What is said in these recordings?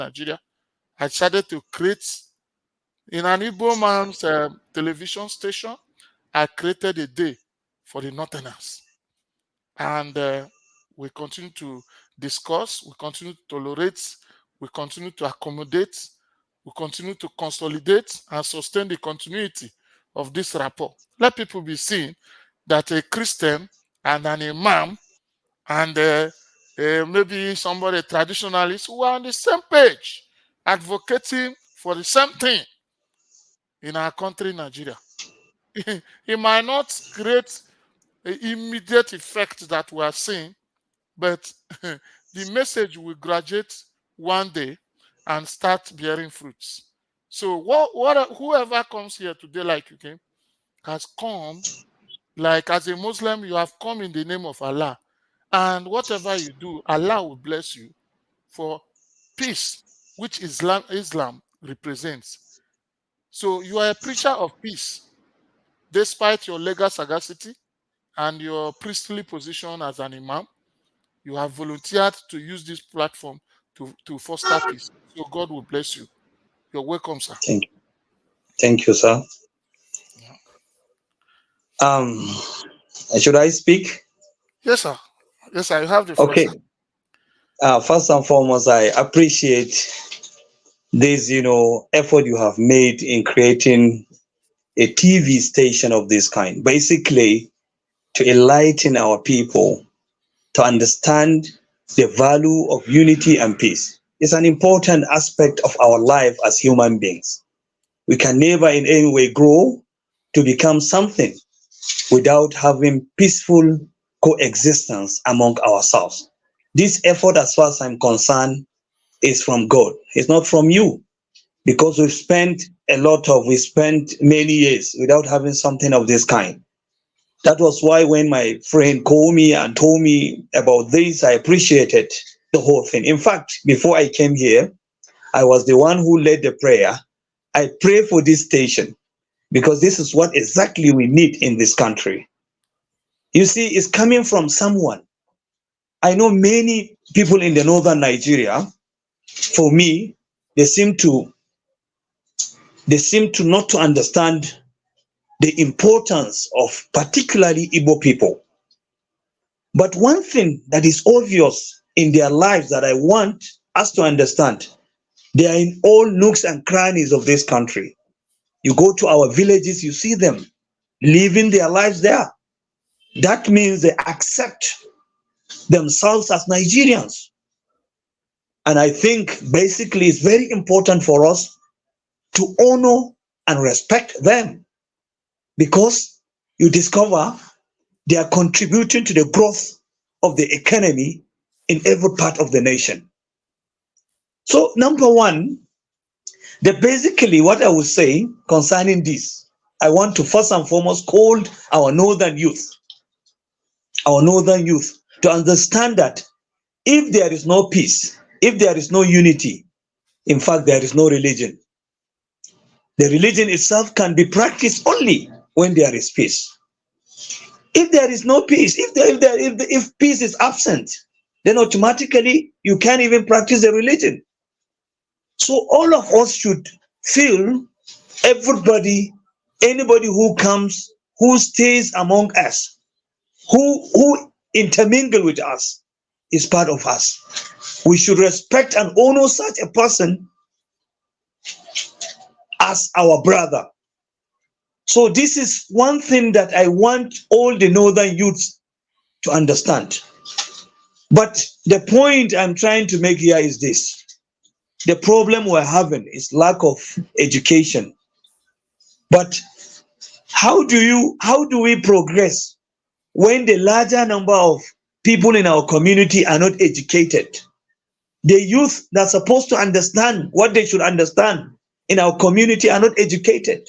Nigeria, I decided to create in an Igbo man's television station. I created a day for the Northerners, and we continue to discuss, we continue to tolerate, we continue to accommodate, we continue to consolidate and sustain the continuity of this rapport. Let people be seen that a Christian and an Imam and maybe somebody, a traditionalist, who are on the same page, advocating for the same thing in our country, Nigeria. It might not create an immediate effect that we are seeing, but the message will graduate one day and start bearing fruits. So whoever comes here today, like you came, has come, like as a Muslim, you have come in the name of Allah. And whatever you do, Allah will bless you for peace, which Islam represents. So you are a preacher of peace, despite your legal sagacity and your priestly position as an imam. You have volunteered to use this platform to foster peace. So God will bless you. You're welcome, sir. Thank you, sir. Yeah. Um, should I speak? Yes, sir. Yes, sir. You have the floor, Okay. sir. First and foremost, I appreciate this, effort you have made in creating a TV station of this kind, basically to enlighten our people to understand the value of unity and peace. It's an important aspect of our life as human beings. We can never in any way grow to become something without having peaceful coexistence among ourselves. This effort, as far as I'm concerned, is from God. It's not from you, because we spent many years without having something of this kind. That was why when my friend called me and told me about this, I appreciated the whole thing. In fact, before I came here, I was the one who led the prayer. I pray for this station because this is what exactly we need in this country. You see, it's coming from someone. I know many people in the northern Nigeria. For me, they seem to not to understand the importance of particularly Igbo people. But one thing that is obvious in their lives that I want us to understand, they are in all nooks and crannies of this country. You go to our villages, you see them living their lives there. That means they accept themselves as Nigerians. And I think basically it's very important for us to honor and respect them, because you discover they are contributing to the growth of the economy in every part of the nation. So, number one, basically what I would say concerning this, I want to first and foremost call our northern youth to understand that if there is no peace, if there is no unity, in fact, there is no religion. The religion itself can be practiced only when there is peace. If there is no peace, if peace is absent, then automatically you can't even practice the religion. So all of us should feel everybody, anybody who comes, who stays among us, who intermingle with us, is part of us. We should respect and honor such a person as our brother. So this is one thing that I want all the northern youths to understand. But the point I'm trying to make here is this. The problem we're having is lack of education. But how do we progress when the larger number of people in our community are not educated? The youth that's supposed to understand what they should understand in our community are not educated.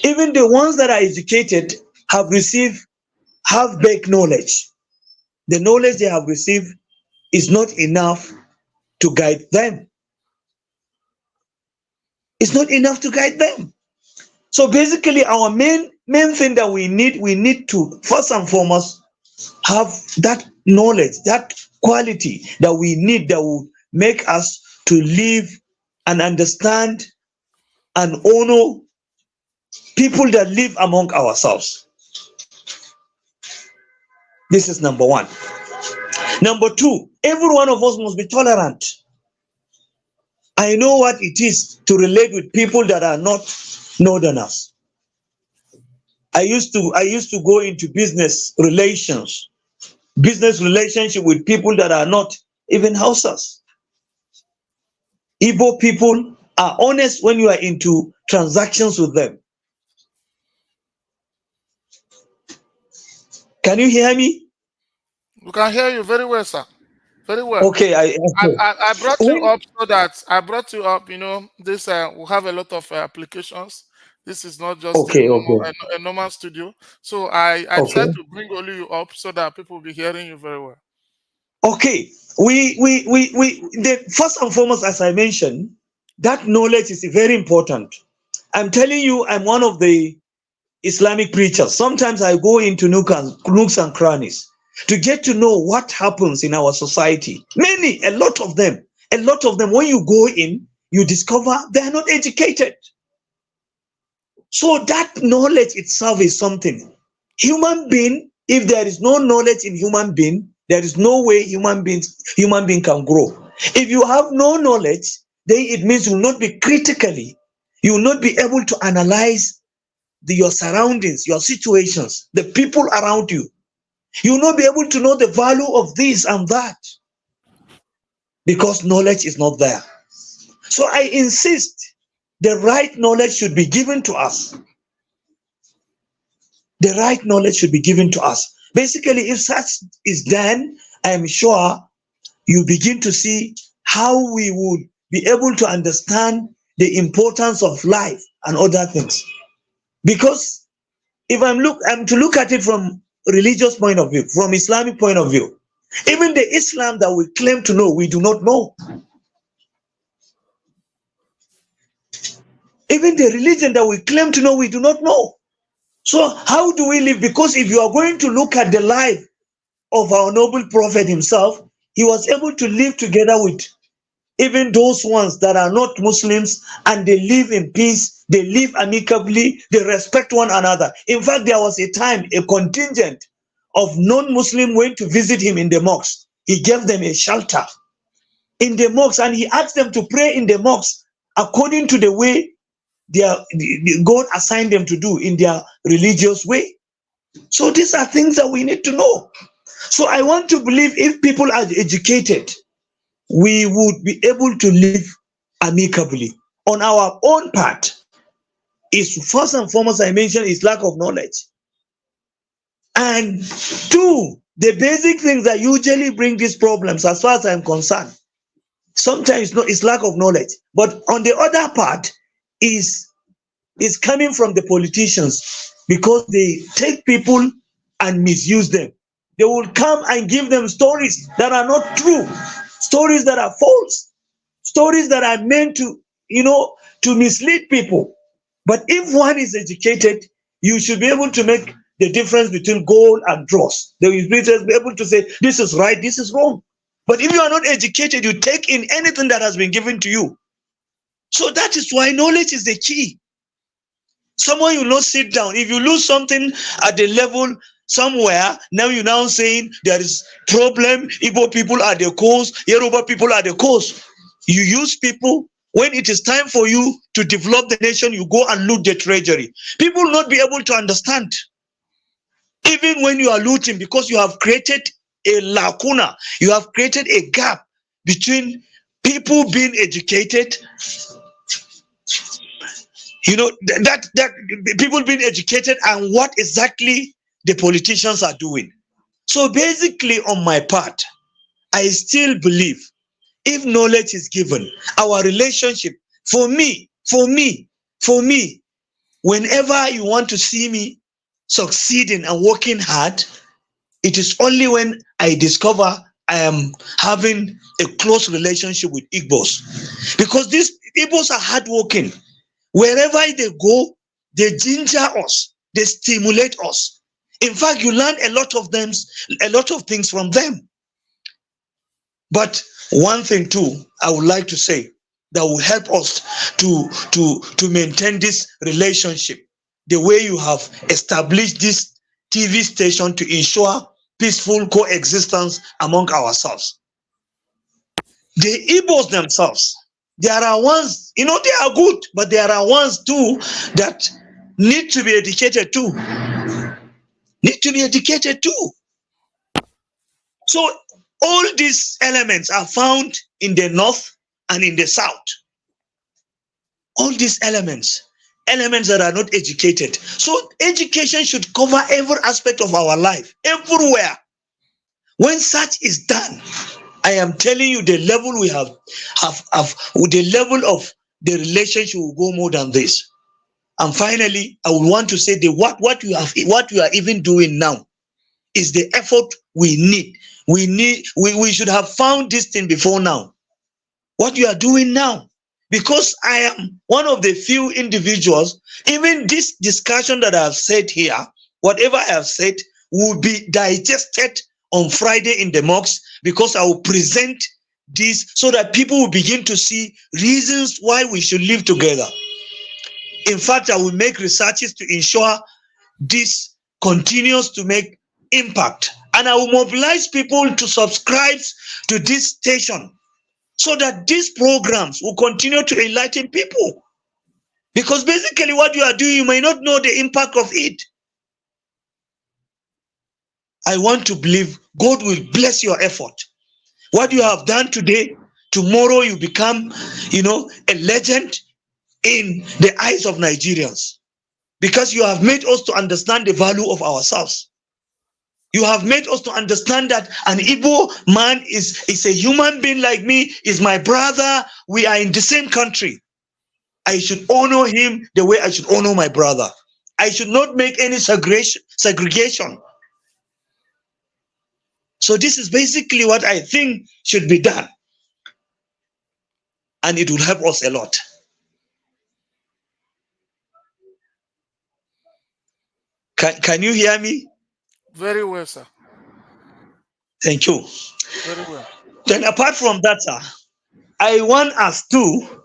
Even the ones that are educated have received half-baked knowledge. The knowledge they have received is not enough to guide them. It's not enough to guide them. So basically, our main thing that we need to first and foremost have that knowledge, that quality that we need, that will make us to live and understand and honor people that live among ourselves. This is number one. Number two, every one of us must be tolerant. I know what it is to relate with people that are not northerners. I used to go into business relationship with people that are not even Hausas. Igbo people are honest when you are into transactions with them. Can you hear me? We can hear you very well, sir. Very well. Okay, I brought you when up so that I brought you up. You know, this we have a lot of applications. This is not just a okay, normal okay, a normal studio. So I okay, decided to bring only you up so that people will be hearing you very well. okay. The first and foremost, as I mentioned, that knowledge is very important. I'm telling you, I'm one of the Islamic preachers. Sometimes I go into nooks and crannies to get to know what happens in our society. A lot of them, when you go in, you discover they are not educated. So that knowledge itself is something. Human being, if there is no knowledge in human being, there is no way human being can grow. If you have no knowledge, then it means you will not be critically, you will not be able to analyze your surroundings, your situations, the people around you. You will not be able to know the value of this and that because knowledge is not there. So I insist the right knowledge should be given to us. The right knowledge should be given to us. Basically, if such is done, I am sure you begin to see how we would be able to understand the importance of life and other things. Because if I'm to look at it from religious point of view, from Islamic point of view, even the Islam that we claim to know, we do not know. Even the religion that we claim to know, we do not know. So how do we live? Because if you are going to look at the life of our noble prophet himself, he was able to live together with even those ones that are not Muslims, and they live in peace, they live amicably, they respect one another. In fact, there was a time a contingent of non-Muslim went to visit him in the mosque. He gave them a shelter in the mosque, and he asked them to pray in the mosque according to the way God assigned them to do in their religious way. So these are things that we need to know. So I want to believe if people are educated, we would be able to live amicably. On our own part, is first and foremost, I mentioned, is lack of knowledge. And two, the basic things that usually bring these problems, as far as I'm concerned, sometimes it's lack of knowledge. But on the other part, is coming from the politicians, because they take people and misuse them. They will come and give them stories that are not true, stories that are false, stories that are meant to, to mislead people. But if one is educated, you should be able to make the difference between gold and dross. They will be able to say, this is right, this is wrong. But if you are not educated, you take in anything that has been given to you. So that is why knowledge is the key. Someone will not sit down. If you lose something at the level somewhere, now you're now saying there is problem, Igbo people are the cause, Yoruba people are the cause. You use people. When it is time for you to develop the nation, you go and loot the treasury. People will not be able to understand. Even when you are looting, because you have created a lacuna, you have created a gap between people being educated, that people being educated, and what exactly the politicians are doing. So basically, on my part, I still believe if knowledge is given, our relationship, for me, whenever you want to see me succeeding and working hard, it is only when I discover I am having a close relationship with Igbos. Because these Igbos are hardworking. Wherever they go, they ginger us, they stimulate us. In fact, you learn a lot of things from them. But One thing too, I would like to say that will help us to maintain this relationship, the way you have established this TV station to ensure peaceful coexistence among ourselves. The Igbos themselves, there are ones, they are good, but there are ones too that need to be educated too. Need to be educated too. So all these elements are found in the north and in the south. All these elements that are not educated. So education should cover every aspect of our life, everywhere. When such is done, I am telling you, the level we have the level of the relationship will go more than this. And finally, I would want to say that what we are even doing now is the effort we need. We should have found this thing before now. What you are doing now, because I am one of the few individuals, even this discussion that I have said here, whatever I have said will be digested on Friday in the mosque, because I will present this so that people will begin to see reasons why we should live together. In fact, I will make researches to ensure this continues to make impact, and I will mobilize people to subscribe to this station so that these programs will continue to enlighten people. Because basically, what you are doing, you may not know the impact of it. I want to believe God will bless your effort. What you have done today, tomorrow you become, a legend in the eyes of Nigerians, because you have made us to understand the value of ourselves. You have made us to understand that an Igbo man is a human being like me, is my brother. We are in the same country. I should honor him the way I should honor my brother. I should not make any segregation. So this is basically what I think should be done. And it will help us a lot. Can you hear me? Very well, sir. Thank you. Very well. Then apart from that, sir, I want us to